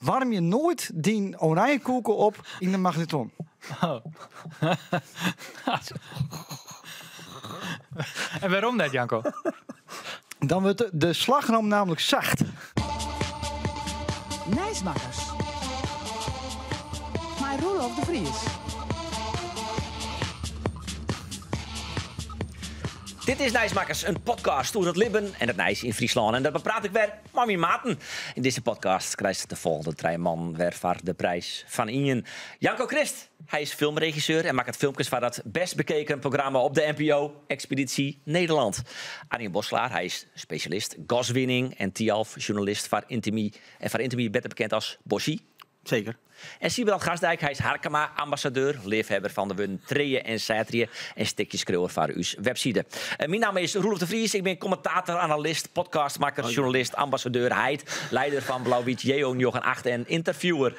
warm je nooit die oranje koeken op in de magnetron. Oh. En waarom dat, Janko? Dan wordt de slagroom namelijk zacht. Nijsmakkers. Maar Roelof de Vries. Dit is Nijsmakkers, een podcast over het Libben en het Nijs in Friesland. En dat bepraat ik weer met mijn maten. In deze podcast krijgt de volgende drie man weer voor de prijs van Ien. Janko Christ, hij is filmregisseur en maakt filmpjes van dat best bekeken programma op de NPO, Expeditie Nederland. Arjen Boslaar, hij is specialist gaswinning en Tialf, journalist voor Intimi. En voor Intimi beter bekend als Bossie. Zeker. En Sibrand Gasdijk, hij is Harkema-ambassadeur, liefhebber van de wun Treeën en Satrië en stukjeschreeuwer voor uw website. Mijn naam is Roelof de Vries, ik ben commentator, analist, podcastmaker, journalist, ambassadeur, heid, leider van Blauw-Wit, JO 98 en interviewer.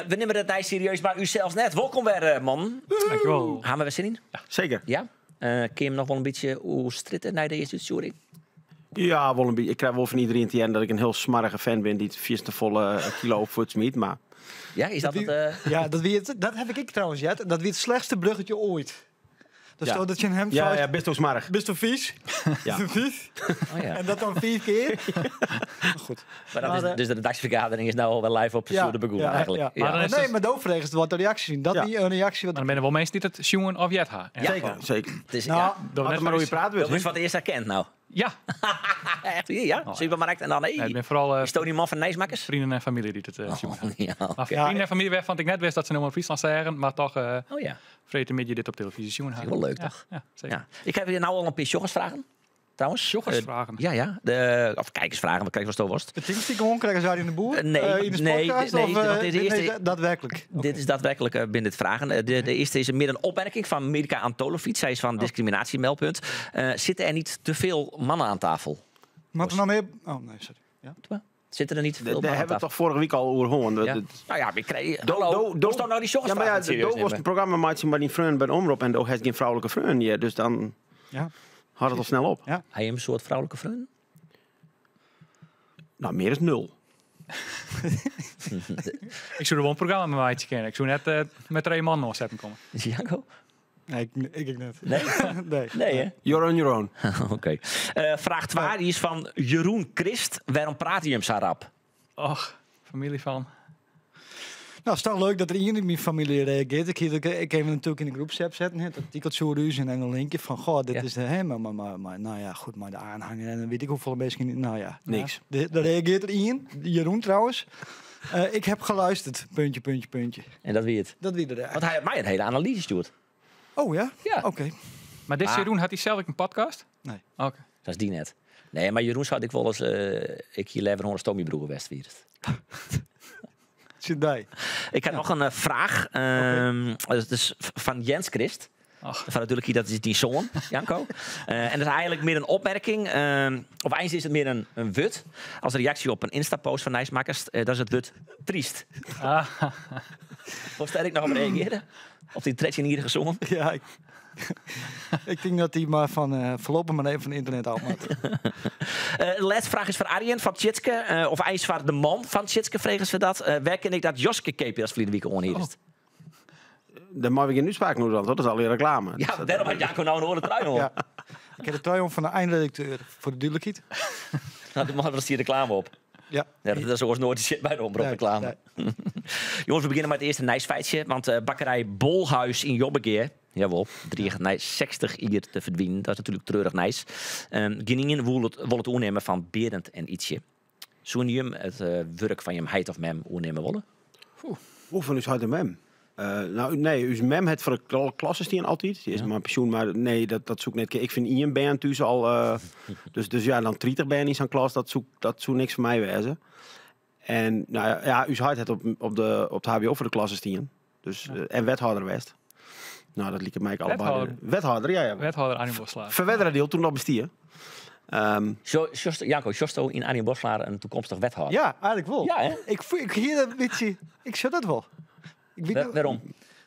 We nemen het niet serieus, maar u zelfs net. Welkom weer, man. Dankjewel. Gaan we weer zin in? Zeker. Ja? Kun je hem nog wel een beetje stritten naar de eerste uitzending? Ja, wel een beetje. Ik krijg wel van iedereen te dat ik een heel smarrige fan ben die het vierste volle kilo op voet smiet, maar... Ja, is dat het? Ja, dat heb ik trouwens, Jet. Dat wie het slechtste bruggetje ooit. Dus Ja. dat je hem Ja, best wel smarig. best wel vies. Ja. Vies. Oh, ja. En dat dan 4 keer. Goed. Maar dat is, dus de redactievergadering is nou al wel live op de begonnen eigenlijk. Ja. Maar dan is nee, het- maar de overregels wat de reactie zien. Dat Ja. niet een reactie. Wat Maar dan ben er wel mensen die het zien of jet gaan. Ja. Zeker, zeker. Het is, Nou, ja, Laat maar hoe je praat dat is weer. wat eerst herkend nou. Ja. Echt hier, ja? Supermarkt en dan Nee, het nee. ben vooral Is Tony man van Nijsmakkers? vrienden en familie die het zien. Ja, Maar oké. vrienden en familie weg vond ik net wist dat ze nog in Friesland zeggen, maar toch Oh ja, vreten met je dit op televisie zien. is wel leuk toch? Ja, zeker. Ja. Ik heb hier nou al een paar joggersvragen. Trouwens. Joggersvragen? Ja. Of kijkersvragen, wat kijk wat zo was het. de Teamstick gewoon krijgen ze in de boer? Nee, in de nee, podcast? nee, Of, want dit is de eerste- nee, daadwerkelijk. Dit is daadwerkelijk binnen het vragen. De eerste is meer een opmerking van Mirka Antolovic. Zij is van discriminatiemeldpunt. Zitten er niet te veel mannen aan tafel? Maar nou meer... Oh, nee, sorry. Ja. Zitten er niet te veel Daar mannen aan hebben we tafel? toch vorige week al over gehoord. Ja. Nou ja, ik kreeg... Hallo, doe nou die Ja, maar joggersvragen ja, serieus was nemen? een programma maatje maar die vriend bij de omroep en daar heeft geen vrouwelijke vriend hier, dus dan Ja. houdt het al snel op. Ja. Hij een soort vrouwelijke vriend? Nou, meer is 0. Ik zou er wel een programma met mij kennen. Ik zou net met 3 man nog zetten komen. Is hij Janko? Nee, ik net. Nee? Nee. Nee, hè? You're on your own. Oké. Vraag 2, die is van Jeroen Christ. Waarom praat hij hem zo rap? Och, familie van. Nou, het is toch leuk dat er iemand in mijn familie reageert. Ik heb hem natuurlijk in de groepsapp zetten. Het artikeltje en dan een linkje van... Goh, dit Ja. is de... Hè, maar nou ja, goed, maar de aanhanger en dan weet ik hoeveel mensen... Nou ja. Niks. Daar reageert er iemand. Jeroen trouwens. Ik heb geluisterd. Puntje. En dat wie het? Dat wie er... Want hij heeft mij een hele analyse gestuurd. Oh ja? Ja. Oké. Maar dit Ah. Jeroen had hij zelf ook een podcast? Nee. Oké. Dat is die net. Nee, maar Jeroen zou ik wel eens... ik hier leven gewoon een Broer West viert. Zit bij. Ik heb nog een vraag. Dat is van Jens Christ. Ach. Van natuurlijk hier, dat is die zoon, Janko. En dat is eigenlijk meer een opmerking. Of eens is het meer een wut. Als reactie op een Insta-post van Nijsmakkers. Dat is het wut triest. Ah, Hoe ster ik nog op reageren? Op die 13-jarige gezongen? Ja, ik denk dat hij maar van voorlopig maar even van internet afmaakt. De laatste vraag is van Arjen van Tjitske. Of eens van de man van Tjitske, vregen ze dat. Waar ken ik dat Joske keepje als verleden week onheer is? Daar mag ik geen uitspraak noemen, want dat is alweer reclame. Ja, daarom had Janko nou een horen trui hoor. Ja. Ik heb de trui van de eindredacteur voor de duidelijkheid. Nou, dan was die reclame op. Ja. Ja, dat is zoals nooit de shit bij de omroep reclame. Nee. Jongens, we beginnen met het eerste nijsfeitje. Want bakkerij Bolhuis in Jobbegeer, jawel, 60 hier te verdwijnen. Dat is natuurlijk treurig nijs. Geningen wil het oornemen van Berend en Ietsje. Zou je hem het werk van je heid of mem oornemen willen? Hoe van is hard en mem? Nou, nee, uw mem het voor de klassen die altijd. Die is maar pensioen, maar nee, dat zoek net. Ik vind Ian Ben thuis al. Dus ja, dan 30 ben is aan klas, dat zoekt niks voor mij wezen. En nou ja, uw hart het op de HBO voor de klassen stien. Dus en wethouder West. Nou, dat liep het mij allebei. Wethouder? Wethouder, ja. wethouder Arjen Boslaar. Verwedderen deel toen dat bestier. Janko, Josto in Arjen Boslaar een toekomstig wethouder? Ja, eigenlijk wel. Ja, hè? Ik hier een beetje... Ik zou dat wel. Ik weet Waarom?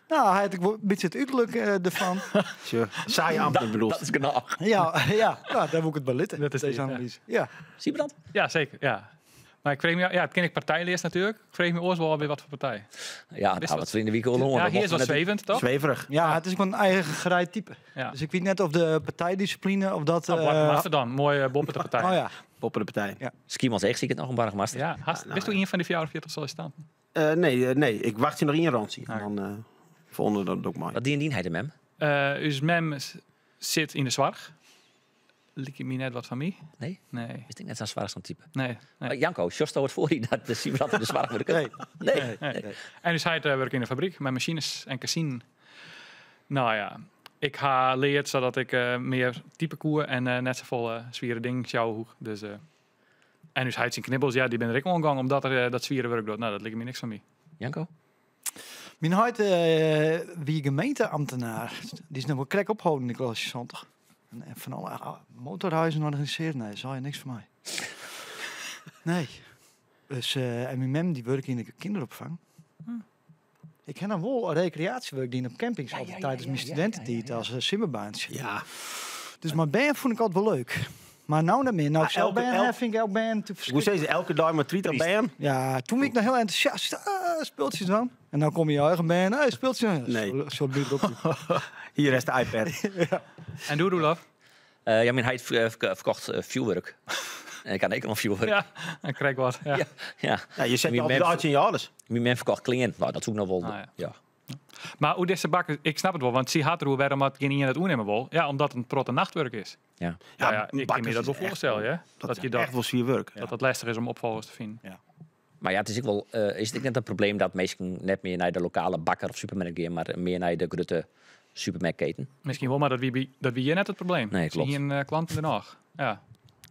Nou, hij had een beetje het uiterlijk ervan. Saai ambtenaar bedoeld. Dat is genoeg. Ja, nou, daar moet ik het bij litten. Dat is deze dit, ja. analyse. Ja. Zie je dat? Ja, zeker. Ja. Maar ik vreeg me, het ken ik partijleers natuurlijk. Ik vreeg me eerst wel weer wat voor partij. Ja, Is dat dat- we in de week al horen. Ja, Dat hier is mochten wat we net- zwevend, toch? Zweverig. Ja, het is gewoon een eigen gereid type. Ja. Dus ik weet net of de partijdiscipline of dat... Master dan, mooie boppen de partij. oh ja. Poppen de partij. Skiemans echt zie ik het nog een Bargmaster. Ja, wist u een van die 44 sollicitanten? Nee, ik wacht je nog in rancie. Ah. En dan vonden dat ook mooi. Wat dien hij de mem? Uw mem zit in de zorg. Lik je me net wat van mij? Nee? Nee. Is ik net zo'n zwaarste type? Nee. Janko, Sjosto het voor je dat de Siebrand in de zwaar moet Nee. Nee. En dus hij werkt in de fabriek met machines en casino. Nou ja, ik ga leerd zodat ik meer type koer en net zo vol zwiere dingen zou hoeg. Dus, en dus hij zijn knibbels, ja, die ben er ik omgang omdat er dat zwiere werk doet. Nou, dat lijkt me niks van mij. Janko? Mijn huid wie gemeenteambtenaar. Die is nog wel krek ophouden in de klas 70. En van alle motorhuizen organiseren. Nee, zou je niks van mij. Nee. Dus, en mijn mem die werkt in de kinderopvang. Ik heb dan wel een recreatiewerk die op campings altijd tijdens mijn studententijd als simmerbaantje. Ja. Dus mijn band vond ik altijd wel leuk. Maar nou niet meer. Nou, ik zelf ben vind ik elk band te Hoe verschrikkelijk. zei ze elke dag met triet bij hem? Ja, toen ben ik nog heel enthousiast. Speeltjes dan. En dan kom je je eigen band. Speeltjes. Nee. Zo bedoel ik ook. Hier is de iPad. En doe Roelof? Ja, mijn heid verkocht vuurwerk. En ik kan ook nog vuurwerk. Ja, dan krijg ik wat. Ja. Ja. Ja, je zet Wie altijd mem- uit in je ouders. Mijn mem verkocht klingen. Nou, dat is ook nog wel... Ah, ja. ja. Maar hoe deze bakken, ik snap het wel, want zie had er hoe waarom het geen het oenemen wil. Ja, omdat het een protte nachtwerk is. Ja. Ja, ik kan me bakkers dat wel is echt voorstellen, ja. Dat Dat is je dat, echt wel zwier werk. dat het lastig is om opvolgers te vinden. Maar ja, het is ook wel... is het net een probleem dat mensen net meer naar de lokale bakker of supermarkt gaan, maar meer naar de grote supermarktketen? Misschien wel, maar dat wie hier net het probleem. Nee, Ik zie klopt. hier een klant in Den Haag. Ja.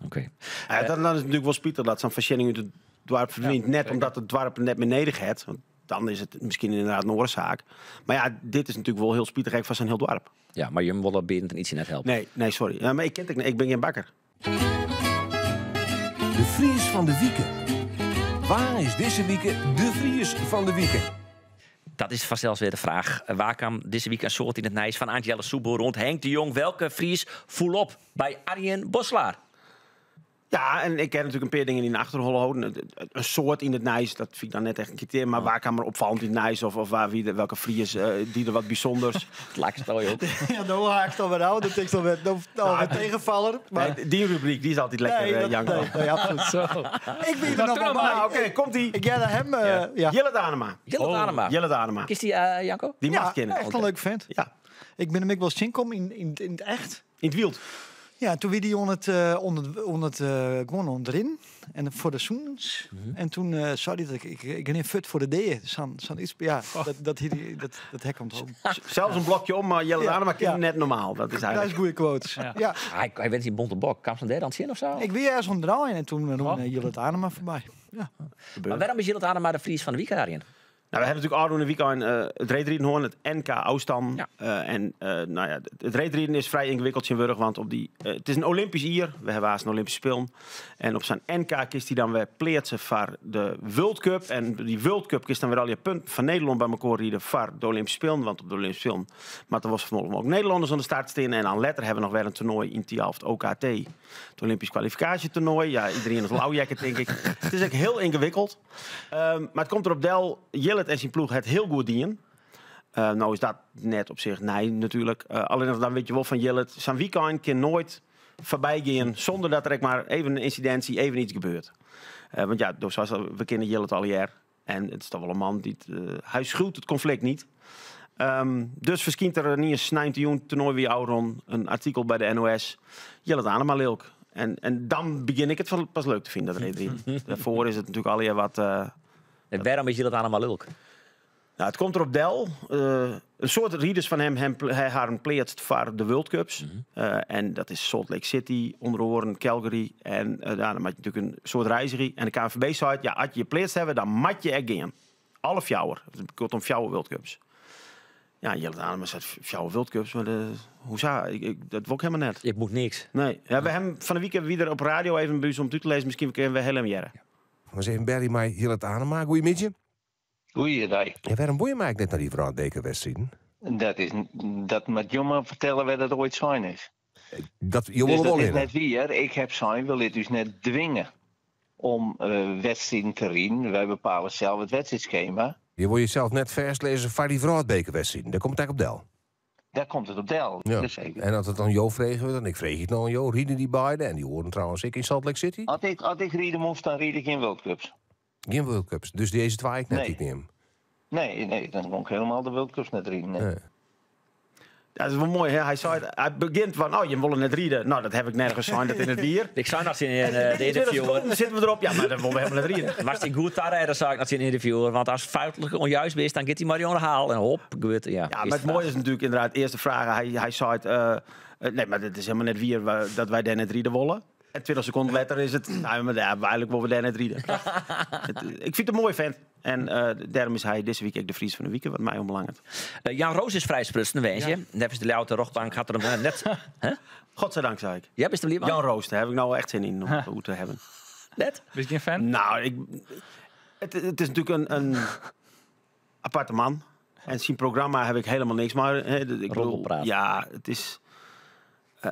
Oké. Ja, dan is het natuurlijk wel spietig dat zo'n verschilling uit het dorp verdwijnt. Ja, net zeker. omdat het dorp net meer nedig heeft. Want dan is het misschien inderdaad een oorzaak. Maar ja, dit is natuurlijk wel heel spietig van zijn heel dorp. Ja, maar je willen Berend en iets net helpen. Nee, sorry. Ja, maar ik ken het niet. Ik ben geen bakker. De Fries van de Wieken. Waar is deze week de Fries van de Wieken? Dat is vanzelfs weer de vraag. Waar kwam deze week een soort in het nijs van Angela Soebo rond Henk de Jong? Welke Fries voel op bij Arjen Boslaar? Ja, en ik ken natuurlijk een paar dingen in de achterhol houden. Een soort in het nijs, dat vind ik dan net echt een criterium. Maar waar kan er opvallend in het nijs? Of welke Fries die er wat bijzonders... Het lijkspel, joh. Ja, dan haak ik dan weer aan. Dat ik dan weer tegenvaller. Maar Nee, die rubriek, die is altijd lekker, nee, dat, Janko. nee, absoluut. Zo. Ik weet er nog wel bij. Oké, komt-ie. Ik ga naar hem. Ja. Jelle Danema. Jelle Danema. Jelle Danema. Is die Janko? Die mag Ja, kennen. echt een leuk vent. Ja, Ik ben hem ook wel eens kom in het echt. in het wild. Ja, toen wie die gewoon onderin. En voor de zoens. En toen zei hij dat ik ben fit voor de D. Ja, dat hek komt home. Zelfs een blokje om, maar Jelle Ja, Danema kent ja. net normaal. Dat is Dat is eigenlijk... goede quotes. Ja. Ja. Hij went in Bontebok. Kwam ze daar aan het zien of zo? Ik weer ergens onderdraaien en toen Jillet Adema voorbij. Maar waarom is Jelle Danema de Fries van de week, Arjen? Nou, we hebben natuurlijk Arno in de weekend het reetrieden hoorn, het NK Oostan. Ja. Het reetrieden is vrij ingewikkeld in Wurg, want het is een Olympisch jaar. We hebben haast een Olympische Spelen. En op zijn NK kiest hij dan weer plaatsen voor de World Cup. En die World Cup kiest dan weer al je punten van Nederland bij elkaar rieden voor de Olympische Spelen. Want op de Olympische Spelen, maar er was vanmorgen ook Nederlanders aan de start staan. En dan later hebben we nog weer een toernooi in Tialf, OKT. Het Olympisch kwalificatietoernooi. Ja, iedereen is lauwjekker, denk ik. Het is ook heel ingewikkeld. Maar het komt erop del, Jillet en zijn ploeg het heel goed dienen. Nou is dat net op zich nee natuurlijk. Alleen dan weet je wel van Jillet. Zijn weekend kan nooit voorbij gaan zonder dat er ook maar even een incidentie, even iets gebeurt. Want ja, zoals we kennen Jillet al jaar. En het is toch wel een man die hij schuwt het conflict niet. Dus verschijnt er niet eens 19 toernooi wie Auron een artikel bij de NOS. Jillet Adema leuk. En dan begin ik het pas leuk te vinden, dat reden. Daarvoor is het natuurlijk al wat... En waarom is Jelle Danema leuk? Nou, het komt erop del. Een soort rieders van hem hij een plaatst voor de World Cups. En dat is Salt Lake City, Onderhoorn, Calgary. En dan maak je natuurlijk een soort reiziger. En de KNVB zei, ja, als je je plaatst hebben, dan mag je er gaan. Alle fjouwer. Het komt om fjouwer World Cups. Ja, Jelle Danema zegt fjouwer World Cups. Maar hoe zou dat wil ik helemaal net. Ik moet niks. Nee. Ja, we hebben van de week hebben we weer op radio even een bus om het uit te lezen. Misschien kunnen we helemaal jaren. We eens even Barry mij heel het aanmaken. Goeiemiddag. Goeiedag. En waarom boeien mij net naar die vrouwendekenwedstrijden? Dat met jongen vertellen waar dat ooit zijn is. Dat je Dus wil dat wel is in. net weer. Ik heb zijn, wil dit dus net dwingen. om wedstrijden te rijden. Wij bepalen zelf het wedstrijdschema. Je wil jezelf net vers lezen van die Vroadbekerwedstrijd. Daar komt het eigenlijk op del. Daar komt het op del. Ja. Dus zeker. En als het dan Jo vregen we, dan ik vreeg het nou aan Jo, rieden die beiden. En die horen trouwens ik in Salt Lake City. Als ik rijden moest, dan rijd ik in World Cups. Geen World Cups. Dus deze twee ik net Nee. niet neem. Nee, dan kon ik helemaal de World Cups net rijden. Nee. Nee. Ja, dat is wel mooi, hè? Hij begint van, je wil net rieden. Nou, dat heb ik nergens gezien, dat in het bier. Ik zei nog in de interview. Dan zitten we erop. Ja, maar dan willen we helemaal net rieden. Was die goed daar, dan zei ik nog in de interview. Want als het foutelijk onjuist is, dan gaat hij Marion haal. En hop, gebeurt ja. Ja, maar het mooie is natuurlijk inderdaad, eerste vragen. Hij zei het, nee, maar dit is helemaal net wie dat wij daar net rieden willen. En 20 seconden later is het, nou, maar eigenlijk willen we daar net rieden. Ik vind het een mooie vent. En daarom is hij deze week ook de Fries van de week, wat mij onbelangrijk. Jan Roos is vrij sprutsen, weet je. Net is de Louter Rochtbank gaat er hem net. Huh? Godzijdank, zei ik. Ja, best wel lief. Jan Roos, daar heb ik nou echt zin in om het goed te hebben. Net? Ben je een fan? Nou, het is natuurlijk een aparte man. En zijn programma heb ik helemaal niks maar. Ik bedoel, Roddelpraat. ja, het is.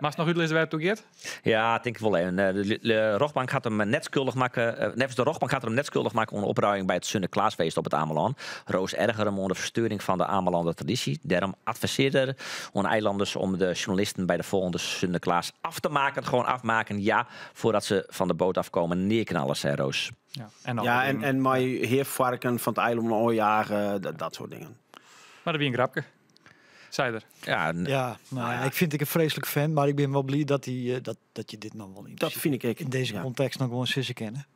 Mag het nog uitlezen waar het toe gaat? Ja, ik denk wel even. De Rochtbank gaat hem net schuldig maken. Nevens de Rochtbank gaat hem net schuldig maken onder opruiming bij het Sinterklaasfeest op het Ameland. Roos erger hem onder verstoring van de Amelander traditie. Daarom adviseerde aan eilanders om de journalisten bij de volgende Sinterklaas af te maken. Gewoon afmaken, ja, voordat ze van de boot afkomen. Neerknallen, zei Roos. Ja, en dan Ja, en mij heervarken van het eiland oorjagen, dat soort dingen. Maar dat wie een grapje. Zei er. Ja, Ja, nou ja, ik vind ik een vreselijk fan, maar ik ben wel blij dat, dat je dit nog wel Dat vind ik. in deze Ja. context nog gewoon sissen kennen.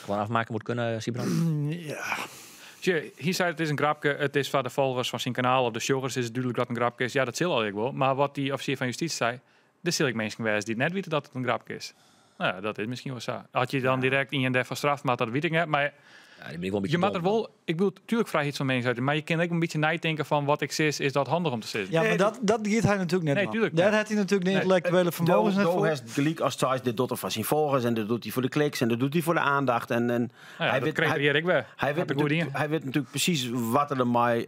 gewoon afmaken moet kunnen, Sibran. Ja, Hier zei het is een grapje. Het is van de volgers van zijn kanaal. Op de shoggers is het duidelijk dat het een grapje is. Ja, dat zal al ik wel. Maar wat die officier van justitie zei, er zal ik mensen geweest die net weten dat het een grapje is. Nou ja, dat is misschien wel zo. Had je dan direct in je def van straf, maar dat weet ik niet. Maar Ja, die ben ik wel een beetje je mag er dom. wel, ik bedoel, natuurlijk vraag je iets van mensen uit, maar je kan ook een beetje nadenken van wat ik sis, is dat handig om te sissen. ja maar dat giet hij natuurlijk net Nee, nog. tuurlijk Daar niet. had hij natuurlijk de Nee. intellectuele vermogens net voor. heeft gelijk als Thijs dit doet er van zijn volgers en dat doet hij voor de kliks en dat doet hij voor de aandacht. En Nou ja, hij dat weet- creëer ik weer. Hij weet, Had ik goed natuurlijk, hij weet natuurlijk precies wat er de mij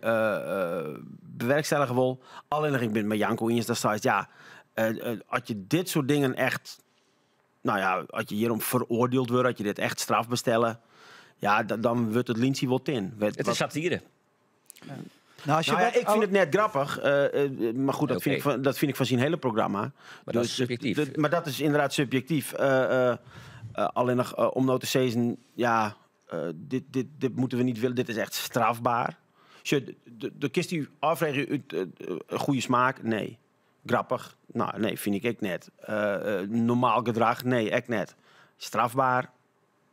bewerkstelligen wil. Alleen ik ben het met Janko eens dat Thijs, ja, als je dit soort dingen echt, nou ja, als je hierom veroordeeld wordt, als je dit echt straf bestellen, ja, dan wordt het lintje wel in. Het is satire. Nou, als je Nou ja, wat- ik vind het net grappig, maar goed, dat, Oké. dat vind ik van zijn hele programma. Maar dat is subjectief. Maar dat is inderdaad subjectief. Alleen nog om nou te zeggen, ja, dit moeten we niet willen, dit is echt strafbaar. De kist die afvragen, een goede smaak? Nee. Grappig? Nou, nee, vind ik net. Normaal gedrag? Nee, echt net. Strafbaar?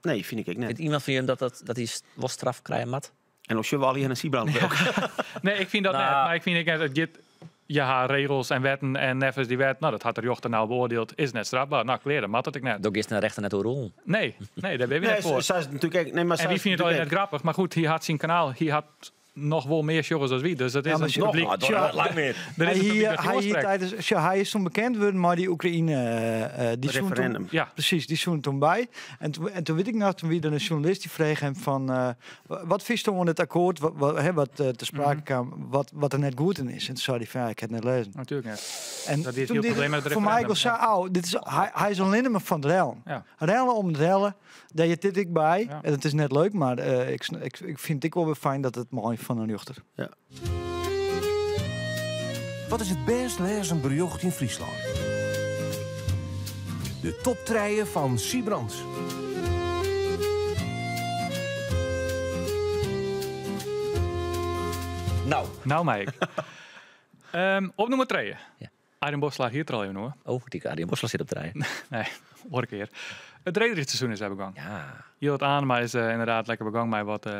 Nee, vind ik net. Vindt iemand van jullie dat hij wel straf krijgen mat? En als je wel hier een Siebrand ook. Nee, ik vind dat Nou. net. Maar ik vind dat je ja, regels en wetten en neffens die wet, nou dat had de jochter nou beoordeeld, is net strafbaar. Nou, kleren, mat dat ik net. Ook is een rechter net een rol. Nee, daar ben je Nee, net voor. zij is natuurlijk. Nee, maar En zij wie is vindt het alleen net natuurlijk- grappig? Maar goed, hij had zijn kanaal, hij had nog wel meer shows dan wie. Dus dat is maar een nog- publiek. lang meer. Er is een publiek dat hij, voorspreekt. tijdens, hij is toen bekend geworden, maar die Oekraïne, die zoen referendum. toen, ja, precies, die zoen toen bij. En toen weet ik nog, toen wie er een journalist die vreeg hem van, wat vist toen het akkoord, wat te sprake kwam, wat er net goed in is. En toen zei hij van, ja, ik heb het net lezen. Natuurlijk net. En Dat is toen heel dit- probleem met het voor mij referendum, was zo, dit is, hij is alleen maar van het rellen. Ja. Rellen om het rellen, daar je dit ik bij. Ja. En het is net leuk, maar ik vind het wel weer fijn dat het mooi van een juchter. Wat is het best lezen bericht in Friesland? De top 3 van Siebrand. Nou, Nou, Mike. Op nummer 2. Ja. Arjen Bos slaat hier er al even hoor. oh, die Arjen Bosla zit op de rij. Nee, hoor ik weer. Het rederichtseizoen is begonnen. Ja. Hield aan, maar is inderdaad lekker begonnen met wat.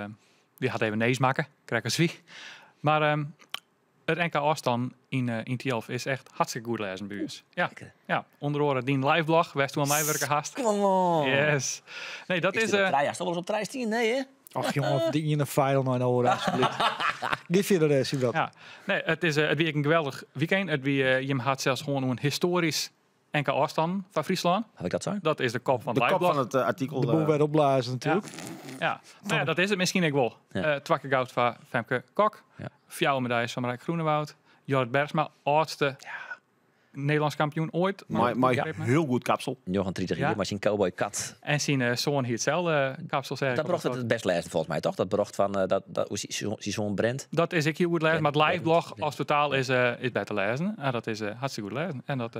Die gaat even nees maken, krijg een zwie. Maar het NK afstand in Tielf is echt hartstikke goed lezen bij ons. Ja, Lekker. ja, onder andere die liveblog, West toen aan mij werken haast. Come on. Yes. Nee, dat Is is. dit op rij? Ja, stond wel eens op de rij 10? Nee, hè? Ach jongen, die in een file naar horen alsjeblieft. Geef je de rest, dat. Ja, nee, het is het weer een geweldig weekend. Het weer, je had zelfs gewoon een historisch NK afstand van Friesland. Heb ik dat zo? Dat is de kop van De het kop liveblog. van het artikel. De boel werd opblazen natuurlijk. Ja, nou ja, dat is het misschien ook wel. Ja. Twakke goud van Femke Kok. Ja. 4 medailles van Rijk Groenewoud. Jorrit Bergsma, oudste Nederlands kampioen ooit. Maar Ja. heel goed kapsel. Nog een 30 Ja. jaar, maar zijn cowboy kat. En zijn zoon hier hetzelfde kapsel zeggen. Dat bracht het best lezen volgens mij, toch? Dat bracht van, hoe zijn zo'n Brent. Dat is ik heel goed lezen, Ja, maar het live blog ja. als totaal is beter lezen. En dat is hartstikke goed lezen. En dat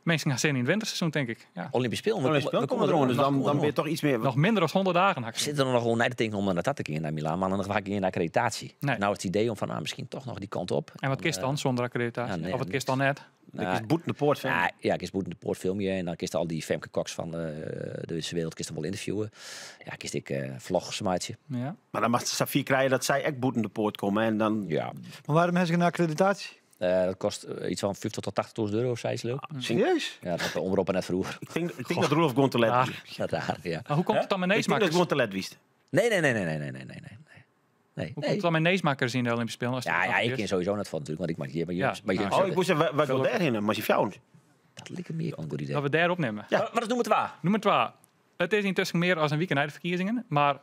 mensen gaan zin in het winterseizoen, denk ik. Ja. Olympisch Spelen. Dan is het wel komen er dus dan ben je toch iets meer... Nog minder dan 100 dagen. had ik Zitten er nog gewoon net tegen om naar dat te gaan naar Milaan, maar dan ga ik in accreditatie. Nee. Nou, het idee om van misschien toch nog die kant op. En wat kist dan zonder accreditatie? ja, nee, of wat niks. kist dan net? Ik is boet in de poort van. Ja, ik is boet in de poort filmpje en dan kist al die Femke Cox van de wereld kist wel interviewen. Ja, kist ik vlogsmaatje. Ja. Maar dan mag de Safir krijgen dat zij echt boet in de poort komen. En dan... Ja, Maar waarom hebben ze een accreditatie? dat kost iets van 50 tot 80.000 euro, zei ze leuk. Serieus? Ja, dat had de omroep net vroeger. Ik denk dat Roelof gewoon te let Ah. wist. Ja, raar, ja. Maar hoe komt het dan met Ik denk dat neesmakers? gewoon te let wist. Nee. Hoe komt het dan met neesmakers in de Olympische Spelen? als dat Ja, dan ik gebeurt? ken sowieso net van natuurlijk, want ik maak hier. Maar Ja. maar Nou, Oh, ik moest even wat wil daarheen, maar je fjouwen. dat lijkt me een goed idee. Dat we daar opnemen. Ja. Maar dat doen we het waar. Noem het waar. Het is intussen meer als een weekend na de verkiezingen. Maar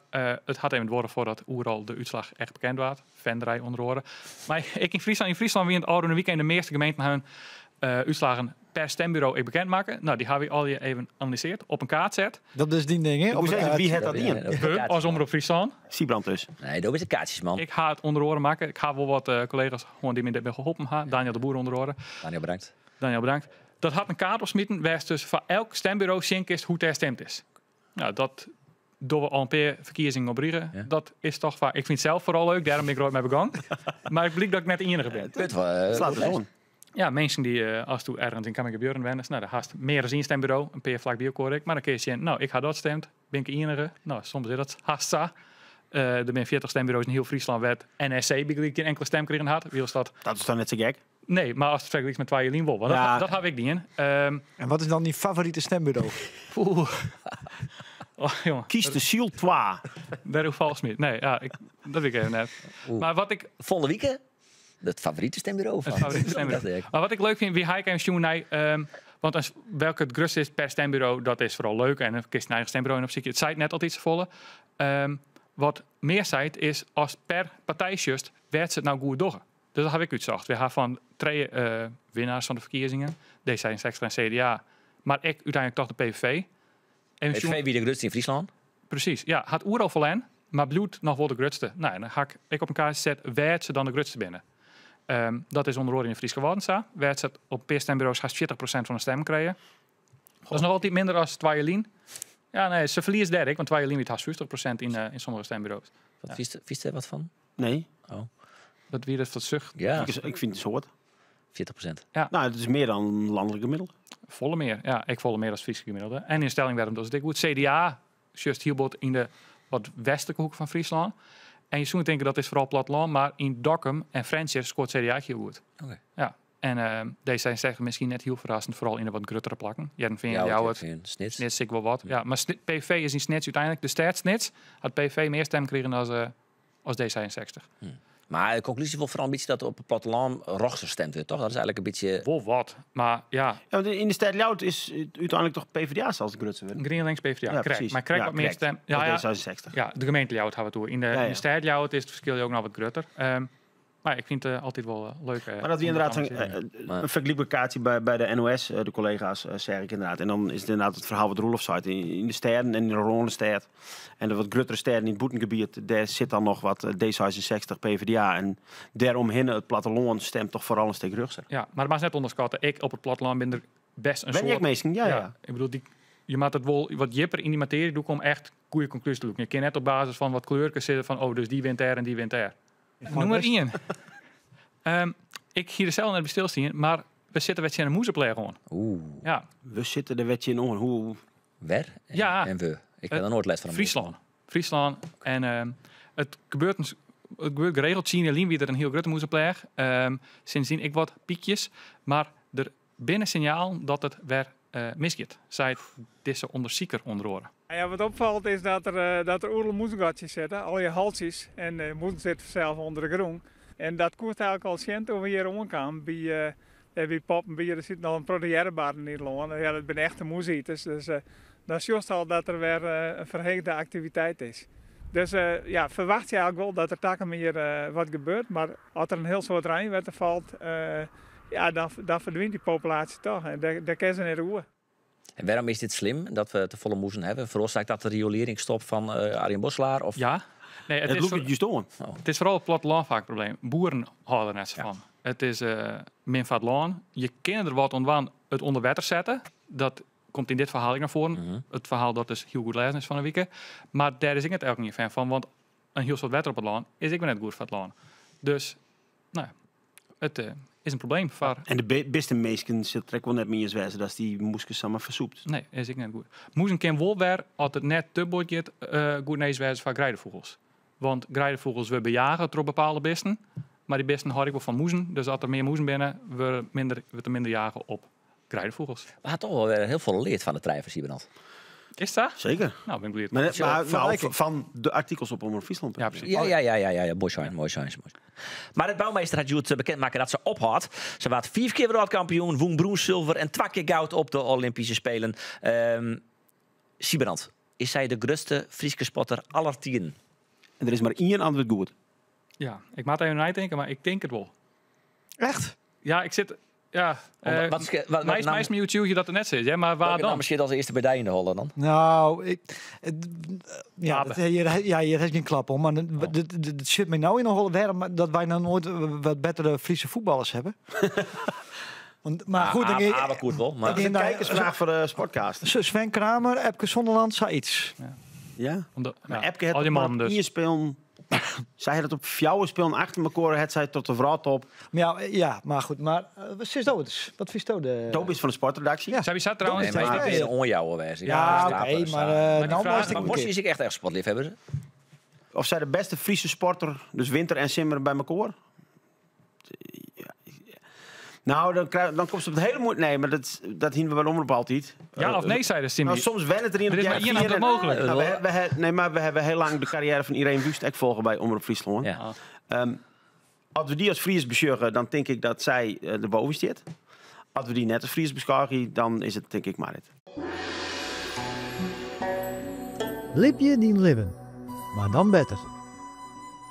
het had even worden voordat overal de uitslag echt bekend was. Venderij onder oren. Maar ik in Friesland wie in het oude weekend de meeste gemeenten hun uitslagen per stembureau ik bekendmaken. Nou, die hebben we al even analyseerd. Op een kaart zet. Dat is die ding, hè? Hoe zeggen wie het dat in? We als Omroep Friesland. Siebrand dus. Nee, dat is de kaartjes, man. Ik ga het onder oren maken. Ik ga wel wat collega's gewoon die me hebben geholpen. Daniel de Boer onder oren. Daniel, bedankt. Daniel, bedankt. Dat had een kaart opsmieten waar dus van elk stembureau zien is hoe het gestemd is. Nou, dat doen we al een paar verkiezingen op Riegen. Ja. Dat is toch vaak. Ik vind het zelf vooral leuk, daarom ben ik er ooit mee begonnen. Maar ik blijk dat ik net de enige ben. Weet wel, Slaat het gewoon. Ja, mensen die als toe ergens in kan gebeuren wennen. Nou, dan haast meer dan één stembureau, een paar vlak biocorrect. Maar dan kun je zien, nou, ik ga dat stemt, ben ik de enige. Nou, soms is dat haast zo. Er zijn 40 stembureaus in heel Friesland werd NSC die een enkele stem kregen had. Wie was dat? Dat is dan net zo gek. Nee, maar als het vergelijkt met Twaaielien wel. Want Ja. dat heb ik niet in. En wat is dan die favoriete stembureau? Oeh. Oh, jongen. Kies de Siel 2. Daar hoeft vals mee. Nee, ja, dat weet ik even net. Oeh. Maar wat ik, Volgende week, het favoriete stembureau van. het favoriete stembureau. Dat denk ik. Maar wat ik leuk vind, wie hij kan zien, want welke het grust is per stembureau, dat is vooral leuk. En een kist een eigen stembureau en op zich, het zijt net altijd volle. Wat meer zijt is, als per partijjust werd ze het nou goed doggen. Dus dat heb ik uitgezocht. We hebben van 3 winnaars van de verkiezingen, D66 en CDA, maar ik uiteindelijk toch de PVV. En we zien- PVV wie de grootste in Friesland. Precies, ja, had oeral verlen, maar bloed nog wel de grootste. Nou, en dan ga ik op een kaart zetten, werd ze dan de grootste binnen. Dat is onder andere in de Fries geworden. Werd ze op per stembureaus gaat 40% van de stem krijgen. Dat is nog altijd minder als Twaaielien. Ja, nee, ze verliest derde, want Twaaielien heeft haast 50% in sommige stembureaus. Wat vies er wat van? Nee, Dat wie dat tot zucht, Ja, ik vind het soort. 40%. Nou, het is meer dan landelijk gemiddelde. volle meer. Ja, ik volle meer als Friese gemiddelde. En in stelling werd hem dus dik goed. CDA, just hierbot in de wat westelijke hoek van Friesland. En je zou denken dat is vooral platteland, maar in Dokkum en Frenchers scoort CDA heel goed. Oké. Ja. En deze zijn misschien net heel verrassend, vooral in de wat gruttere plakken. Ja, dan vind je Ja, jou het het. snits. Snits ik wel wat. Ja, maar PV is in Snits uiteindelijk de sterkste Snits. Had PV meer stem gekregen als D66. Maar de conclusie wordt vooral een beetje dat op het platteland Rochser stemt weer, toch? Dat is eigenlijk een beetje... Wel wat. Maar ja, Ja, want in de stad Ljout is uiteindelijk toch PvdA als de grootste winnen. GroenLinks, PvdA, Ja, krijg. precies. Maar krijg Ja, wat meer correct. stem. Ja, ja, D66. ja, de gemeente Ljout hebben we toe. In de ja. stad Ljout is het verschil ook nog wat groter. Maar ik vind het altijd wel leuk. Maar dat we inderdaad Maar- een vergelijkbaarkatie bij de NOS, de collega's, zeg ik inderdaad. En dan is het inderdaad het verhaal wat Roelof zei. In de steden en in de Ronde-stad en de wat gruttere steden in het Boetengebied, daar zit dan nog wat D66, PvdA. En daaromheen het platteland stemt toch vooral een stuk rugster. Ja, maar dat mag net onderschatten. Ik op het platteland ben er best een Ben je soort... ook meestal? Ja. Ik bedoel, je maakt het wel wat jipper in die materie doen om echt goede conclusies te doen. Je kan net op basis van wat kleurtjes zitten van, oh, dus die wint er en die wint er. Noem maar één. Ik hier zelf net bij stilstaan, maar we zitten met een moezenpleeg gewoon. Oeh, Ja, We zitten er wetje in on. Hoe... wer Ja. en we. Ik heb er nooit les van. Friesland. En het gebeurt geregeld. China Lien wie er een heel grote moezenpleeg. Sindsdien ik wat piekjes. Maar er binnen signaal dat het weer misgaat. Zij deze onderzieker onder oren. Ja, wat opvalt is dat er oerlijk moezengatjes zitten, al je halsjes. En de moezen zitten zelf onder de grond. En dat koert eigenlijk al cent over hier omgaan. Bij pop en bier, er zit nog een produceerbaar in Nederland. Ja, dat zijn echte moezieters. Dus dat is juist al dat er weer een verheegde activiteit is. Dus ja, verwacht je eigenlijk wel dat er takken meer wat gebeurt. Maar als er een heel soort rijnwetter valt, ja, dan verdwijnt die populatie toch. En daar kan ze niet roer. En waarom is dit slim dat we te volle moesten hebben? Veroorzaakt dat de riolering stopt van Arjen Boslaar? Of... Ja. Nee, Het loopt het juist om. het is vooral het platteland vaak het probleem. Boeren houden er net zo van. Het is min van het land. Je kan er wat ontwaan het onder water zetten. Dat komt in dit verhaal ook naar voren. Het verhaal dat dus heel goed lezen is van een week. Maar daar is ik het elke niet fan van. Want een heel soort water op het land is ik ben net goed voor het land. Dus, nou ja, het is een probleem. Voor... En de beste meesken zit er wel net meer in wijze dat die moesjes samen versoept. Nee, is ik net goed. Moesten kan wel weer als het net te budget goed nees wijze van grijdenvogels. Want grijdenvogels we bejagen door bepaalde besten. Maar die besten houd ik wel van moezen. Dus als er meer moezen binnen, we er minder jagen op grijdenvogels. We hadden toch wel weer heel veel leerd van de drijvers hier benad. Is dat? Zeker. Nou, ben ik blij. Maar van de artikels op Omroep Friesland. Ja, precies. Ja, mooi zijn. Maar het bouwmeester had Jude bekendmaken dat ze ophoudt. Ze werd 4 keer wereldkampioen, woon bronzen, zilver en 2 keer goud op de Olympische Spelen. Siebrand, is zij de grootste Frieske spotter aller tijden? En er is maar één antwoord goed. Ja, ik maak even nadenken, maar ik denk het wel. Echt? Ja, ik zit... Ja, Wat meisje met YouTube dat er net zit, ja, maar waar dan? Misschien als eerste bij die in de holle dan? Nou, hier heeft geen klap om. Maar het zit mij nou in een holle werm dat wij nou nooit wat betere Friese voetballers hebben. Maar goed, Aberkoert wel. Maar... Dat is een kijkersvraag voor de Sportcast. Sven Kramer, Epke Zonderland, zei iets. Ja? Maar Epke al die het mannen op dus. hier spelen. Zij had het op fjouwen spelen achter elkaar. Het zij tot de vrouw op. Ja, maar goed. Maar wat is dat? Wat vies dat? Toby is van de sportredactie. Ja. Zij zat trouwens... Nee, maar is een onjouwe wijze. Ja, oké, maar nou was Maar Bosje is ik echt sportliefhebber. Of zij de beste Friese sporter, dus winter en simmer bij elkaar? Nou, dan komt ze op het hele moeilijk. Nee, maar dat zien we bij Omroep altijd. Ja of nee, zei de Simmy. Nou, soms wennen het erin. Er is maar één antwoord mogelijk. Maar we hebben heel lang de carrière van Irene Wust ook volgen bij Omroep Friesland. Ja. Als we die als Fries beschouwen, dan denk ik dat zij erboven zit. Als we die net als Fries beschouwen, dan is het denk ik maar niet. Lipje die libben. Maar dan beter.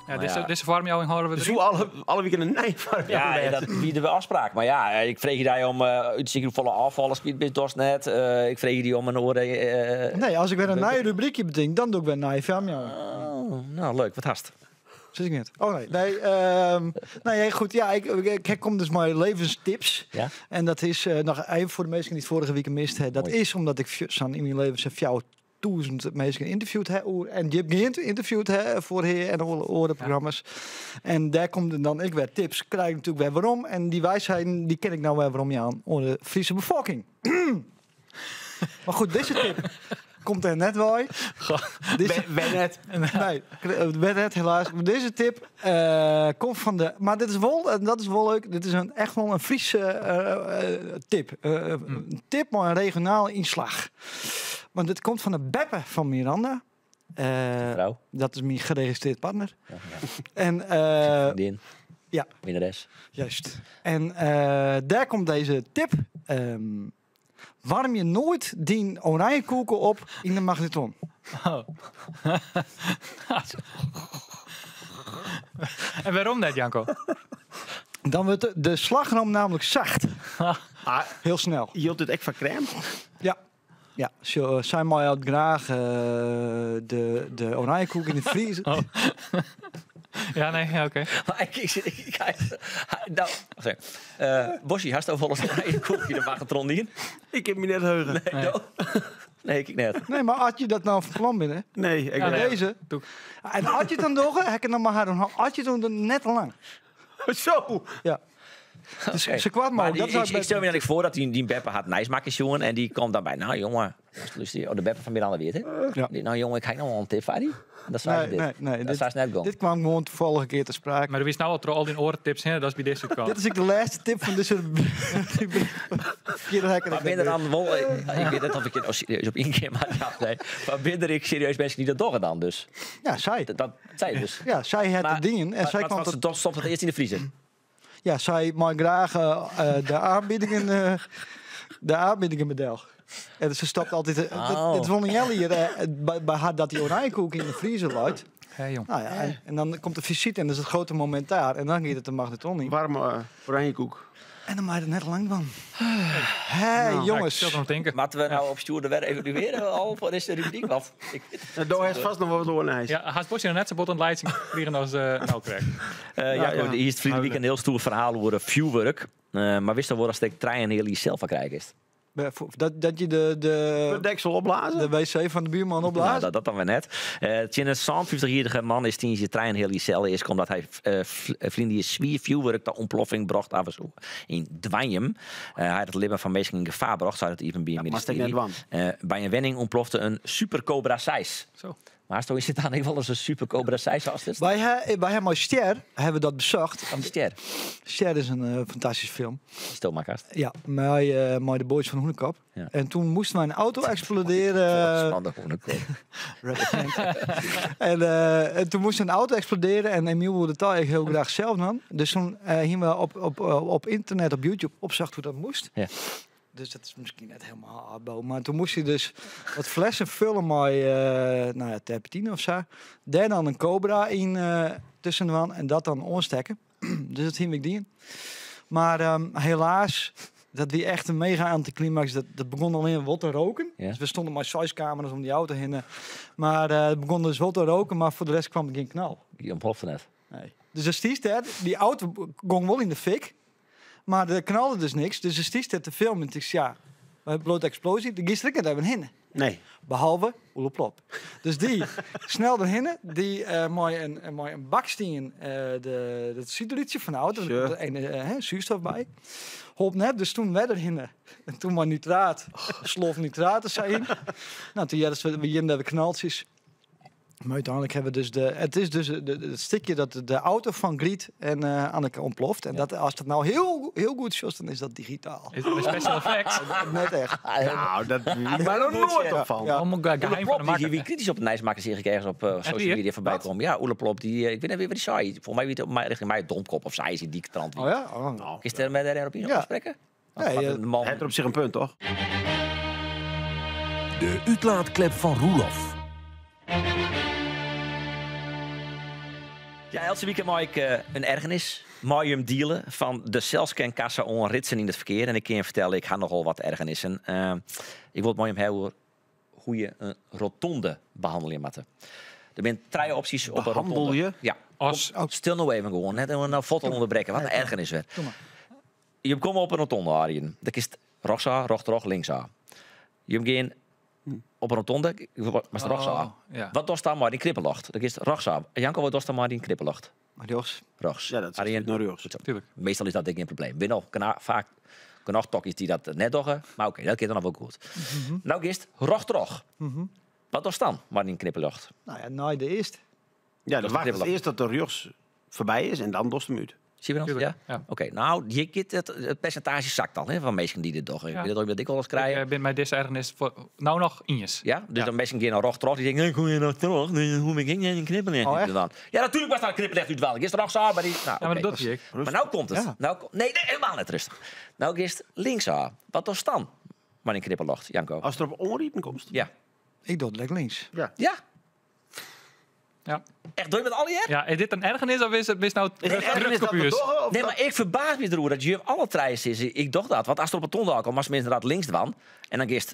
Ja, deze vorm jou in horen we Dus erin. hoe alle weekenden nee van Ja, dat wie de afspraak. Maar ja, ik vreeg je daar om uit te volle afvallen, speed dorst net. Ik vreeg je die om een oren. Nee, als ik weer een nieuwe rubriekje bedenk, dan doe ik weer een nieuwe film. Nou, leuk. Wat hast? Zit ik niet. Oh nee, goed. Ja, ik kom dus mijn levenstips. Ja? En dat is nog even voor de mensen die het vorige week gemist hebben. Dat Mooi. is omdat ik in mijn leven zijn 1000 mensen geïnterviewd heb. En die heb ik geïnterviewd voor hier en alle programma's. En daar komt dan ik weer tips. Krijg ik natuurlijk weer waarom. En die wijsheden, die ken ik nou weer waarom je aan de Friese bevolking. Maar goed, deze tip komt er net bij. net. Nee, werd het helaas. Deze tip komt van de... Maar dit is wel, en dat is wel leuk, dit is echt wel een Friese tip. Een tip, maar een regionale inslag. Want dit komt van de Beppe van Miranda. Vrouw. Dat is mijn geregistreerd partner. Ja. En Vriendin. ja. Winnares. Juist. En daar komt deze tip. Warm je nooit die oranje koeken op in de magnetron. Oh. En waarom net, Janko? Dan wordt de slagroom namelijk zacht. Heel snel. Je hield het echt van crème? Ja. Ja, zo zijn mij ook graag de oranje koek in de vriezer. Oh. Ja, nee, oké. Maar nou, Bosje, hast overal een koekje de magnetron in? Ik heb me net heugen. Nee, ik net. Nee, maar had je dat nou van plan binnen? Nee, ik Ja, nee. Deze. Doe. En had je het dan door, heb ik het dan maar doen. Had je het dan net te lang. Zo. Ja. Dus Oké. ze kwam Maar maar. Dat zou ik stel me eigenlijk voor dat die Beppe had nijsmakjes jongen en die komt daarbij. Nou jongen, de Beppe van Miranda weet het. Ja. Nou jongen, ik ga nog wel een tip van die. Dat zei dit. Nee. Dat zou ze net gaan. Dit kwam gewoon toevallig een keer te sprake. Maar er is nou al die orentips, hè? Dat is bij deze kant. Dit is ook de laatste tip van deze Maar ben er dan wel, ik weet net of ik er serieus op inkeer, maar ja, nee. Maar ben er ik serieus mensen die dat doen dan dus? Ja, zij. Dat zei je dus. Ja, zij had Maar- de dingen. En zij kwam maar tot... ze toch stopt het eerst in de vriezer. Ja, zij mag graag de aanbiedingen bedel. En ze stapt altijd... Het is wel een jelle hier bij haar dat die oranjekoek in de vriezer luidt. Hé, jong. Nou ja, en dan komt de visite en dat is het grote moment daar. En dan gaat het de magnetron in. Warme oranjekoek. En dan maak je er net lang van. Hé, Ja, ik jongens. zat er nog denken. Laten we nou op Stuurde weer evalueren al voor deze rubriek? Want Daar is vast nog wat door naar huis. Ja, Haas Bosje net zo bot aan het leiding vliegen als nou krijg. hier is het vrienden weekend een heel stoer verhaal over viewwork. Maar wist je wel dat ik trein heel jezelf van krijg is? Dat je De de deksel opblazen. wc van de buurman Nou, opblaast. dat dan weer net. Een 50-jarige man is tijdens je trein heel jezelf is omdat hij vrienden je zwier viewwork de ontploffing bracht af en toe in Dwanjem. Hij had het lippen van mensen in gevaar bracht, zou dat even bij een Maar stek net ministerie. wan. Bij een wenning ontplofte een Super Cobra 6. Zo. Maar zo is het dan wel eens een Super Cobra 6 als dit. Wij hebben als Ster hebben we dat bezocht. Ster, Ster is een fantastische film. stoommakast. Ja, met de boys van Hoenekop. Ja. En toen moest mijn auto exploderen. Spannend, gewoon een kop. En toen moest een auto exploderen. En Emiel wilde het eigenlijk heel graag zelf dan. Dus toen gingen we op internet, op YouTube, opzocht hoe dat moest. Ja. Dus dat is misschien net helemaal hardbouw. Maar toen moest hij dus wat flessen vullen met terpentine of zo. Daar dan een cobra in tussen de wand en dat dan onstekken. Dus dat ging ik die in. Maar helaas, dat wie echt een mega anticlimax. Dat begon alleen wat te roken. Ja. Dus we stonden maar 6 camera's om die auto heen. Maar het begon dus wel te roken, maar voor de rest kwam er geen knal. Die ontplofte net. Nee. Dus de stiester, die auto ging wel in de fik. Maar er knalde dus niks. Dus de stiester te filmen. En ik zei, ja, we hebben blote explosie. De gisteren kan daar heen. Nee. Behalve Oeleplop. Dus die snel erheen. Die mooi een baksteen het citroentje van de auto. Sure. En zuurstof bij. Holp net, dus toen werd erheen. En toen maar nitraat. Slof nitraten zijn. Nou, toen hadden we hier de knaltjes. Maar uiteindelijk hebben we dus het is dus het stukje dat de auto van Griet en Anneke ontploft. En dat, als dat nou heel goed is, dan is dat digitaal. Is het een special effect? Net echt. Nou, dat ik ben er nooit op van. Ja. Allemaal geheim van de Oeleplop, die wie makker. kritisch op de Nijsmaker zie ik ergens op social wie? media voorbij komen. Ja, Oeleplop, die, ik weet niet wie die zei. Volgens mij wie het richting mij domkop of zij is in die trant. Oh ja? Oh. Nou, Is er met daar op in Ja. gesprekken? Nee, de man. het er op zich een punt, toch? De uitlaatklep van Roelof. Ja, elke week maak ik een ergernis. Mooi hem dealen van de celscankassa onritsen in het verkeer. En ik kan je vertellen, ik ga nogal wat ergernissen. Ik wil het mooi hem hebben hoe je een rotonde behandelen moet. Er zijn 3 opties op een Behandel rotonde. je? Ja. Als Stil nou even gewoon. Net een foto onderbreken. Wat een ergernis weer. Doe maar. Je komt op een rotonde, Arjen. Dat is rechtsa, recht, linksa. Je gaat op een rotonde, maar het rechtsa. ja. Wat doet dan maar in krippellucht? Dat is rechtsa. Janko, wat doet dan maar in krippellucht? Adios. Rechts. Ja, dat is Arjen. naar rechts. Goed zo. Tuurlijk. Meestal is dat denk ik geen probleem. Binnen vaak genoeg tokkies die dat net doen. Maar oké, dat gaat dan nog wel goed. Nou is het recht. Wat doet dan maar in krippellucht? Nou ja, nou de eerste. Ja, is dan wacht een het eerst dat de rechts voorbij is en dan dost hem uit. Zie je ons? Tuurlijk, Ja? ja. Oké, nou, je get het percentage zakt dan hè, van mensen die dit doen. Ik weet dat ik wel eens krijgen. Ik ben bij deze ergernis voor nou nog injes. Ja, dus dan mensen gaan naar recht terug. Die denken, nee, hoe je nou terug? Nee, hoe ben ik in knippelen? Oh, echt? Dan? Ja, natuurlijk was daar een knippel echt uit wel. Ik is er nog zo, maar die... Nou, Ja, maar oké. dat doe ik. Maar nou komt het. Ja. Nou, nee, helemaal net rustig. Nou is het links aan. Wat was dan? Maar in knippellucht, Janko. Als het op onriepen komt. Ja. Ik doe het lekker links. Ja? Ja. Echt, doe je met alle hier? Ja, is dit een ergernis of is het nou drukkopius? Nee, maar ik verbaas me erover dat je alle treinen is. Ik dacht dat. Want als er op een ton komt, als mensen inderdaad links dan. En dan is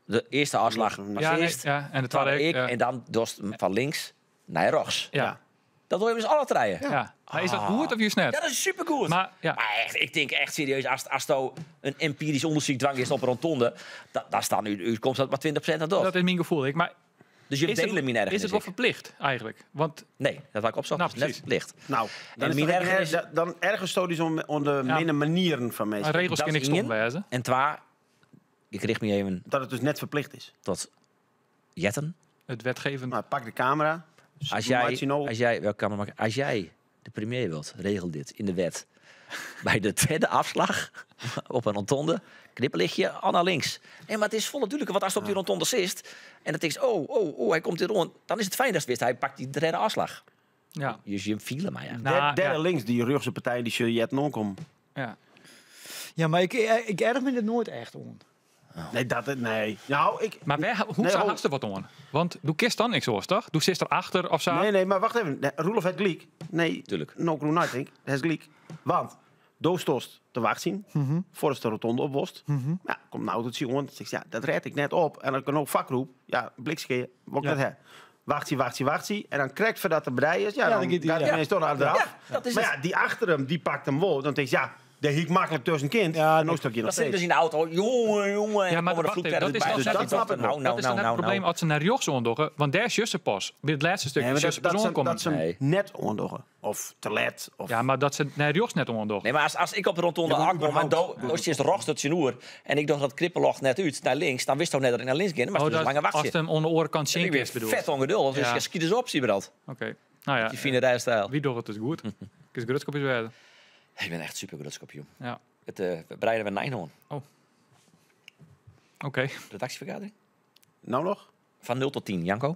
de eerste afslag Ja, als Ja, nee, eerst. ja, en de Tweede tweede ik. ja. En dan dorst van links naar rechts. Ja. Dat doe je dus alle treinen. Ja. Maar is dat goed of juist net? Ja, dat is supergoed. Maar ja, Maar echt, ik denk echt serieus, als er een empirisch onderzoek dwang is op een rotonde, dan staat nu komt dat maar 20% aan door. dat is mijn gevoel. Maar Dus je is delen het, mijn ergernis. is het wel ik. verplicht eigenlijk? Want Nee, dat had ik opzocht. Nou, Dat is net precies. verplicht. Nou, dan, En is mijn het ergernis- dan ergens studies om de Ja. minder manieren van mensen. regels Dat kan ik is stom één. wijzen. En twee, ik richt me even Dat het dus net verplicht is. tot Jetten. Het wetgevend. Maar pak de camera. Als jij de premier wilt, regel dit in de wet. Bij de tweede afslag op een rotonde, knippellichtje al naar links. Nee, maar het is volle duidelijk, want als het op die rotonde zit en dan denk je, oh, hij komt hier rond, dan is het fijn dat het wist. Hij pakt die derde afslag. Ja. Dus je viel maar ja. Nou, Derde ja. links, die rechtse partij die je jet non komt. Ja. Ja, maar ik erg me er nooit echt om. Nee. Nou, Maar hoe zou haast er wat aan? Want doe kist dan niks hoor, toch? Doe zit erachter of zo? Nee, maar wacht even. Roelof heeft gelijk. Nee, Tuurlijk. no crew nothing. Dat is gelijk. Want, doostorst te wacht zien. Voordat de rotonde opwost. Ja, komt een autootje om. Ja, dat red ik net op. En dan kan ook vakgroep. Ja, blikskeer. Wat dat hè? Wacht zie. En dan krijgt voordat de bedrijf is. Ja, dan gaat die ineens toch naar eraf. Ja, dat is maar het. ja, die achter hem, die pakt hem wel. Dan denk je, ja, daar hiek makkelijk tussen kind. Ja, en nog stukje nog Dat zit dus steeds. in de auto. Jongen. Ja, maar en dan wacht komen de even, dat is vloekterren dan erbij. net- dat snap ik nog. Dat is dan net het probleem als ze naar rechts ondoggen. Want daar is juist pas. Bij het laatste stukje Nee, maar is juist pas dat komen. ze hem net ondoggen. Of te let. Of... Ja, maar dat ze naar rechts net ondoggen. Nee, maar als ik op de rotonde aankom en doosje is rocht het snoer en ik dacht dat krippellocht net uit naar links, dan wist toch net dat ik naar links ging. Maar het is een lange als wachtje. het hem onder de orenkant Ik schenken ben is bedoeld. vet ongeduldig, dus Ja. je schiet eens op, Siebrand. Oké. Nou ja, Die fine rijstijl. wie doet het dus goed? Ik is grutskopjes werden. Ik ben echt super goed op joh. Ja. Het breiden we Nijnhoorn. Oké. Redactievergadering. Nou nog? Van 0 tot 10, Janko.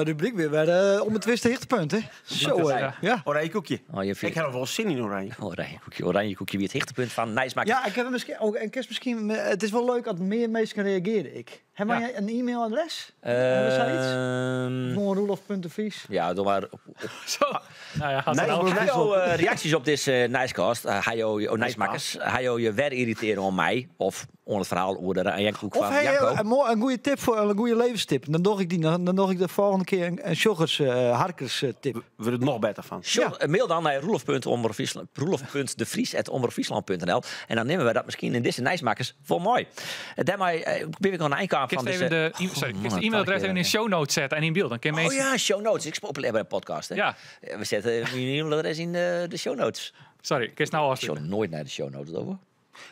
Rubriek weer onbetwiste hichtpunt, hè? Zo, Ja. ja. Oranje koekje. Oh, je Ik vindt... heb er wel zin in oranje. Oranje koekje, wie het hichtepunt van Nijsmakers. Ja, ik heb hem misschien, het is wel leuk dat meer mensen kunnen reageren. Hebben wij een e-mailadres? Hebben we zoiets? Gewoon roelof.devries. Ja, doe maar. Zo. Nou ja, als Nee, het nou- maar- Hajo reacties op deze Nijscast. Nijsmakers. Hajo je weer irriteren om mij. Of on het verhaal over de Jankoek Of van Janko. een goede tip voor een goede levenstip. Dan doe ik die. Dan doe ik de volgende keer een Sjoggers Harkers tip. We worden er nog beter van. Mail dan naar roelof.omroepfriesland.nl en dan nemen we dat misschien in deze Nijsmakers voor mooi. Daarmee ben ik aan de eindkant van Kist even de e-mailadres even in de show notes zetten en in beeld. Dan kun je Oh mensen... ja, show notes. Ik populair bij een podcast. Hè? Ja. We zetten mijn e-mailadres in de show notes. Sorry, kist nou Ik als show nooit naar de show notes over.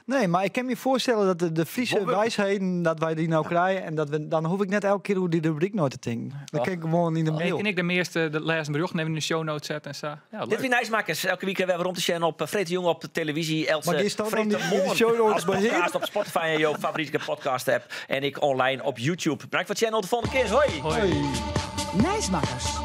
Nee, maar ik kan me voorstellen dat de Friese wijsheden, dat wij die nou krijgen. En dat dan hoef ik net elke keer hoe die rubriek nooit te denken. Dan kan ik gewoon in de mail. En ik de meeste de laatste bericht even in de show notes zetten en zo. Ja, Dit leuk. weer Nijsmakers. Elke week hebben we rond te zien op Freek de Jong op de televisie. Else Maar die staat dan Freek de in de Moorn show notes als bij podcast op Spotify en je favoriete podcast app. En ik online op YouTube. Bedankt voor het channel. De volgende keer. Hoi! Hoi. Nijsmakers.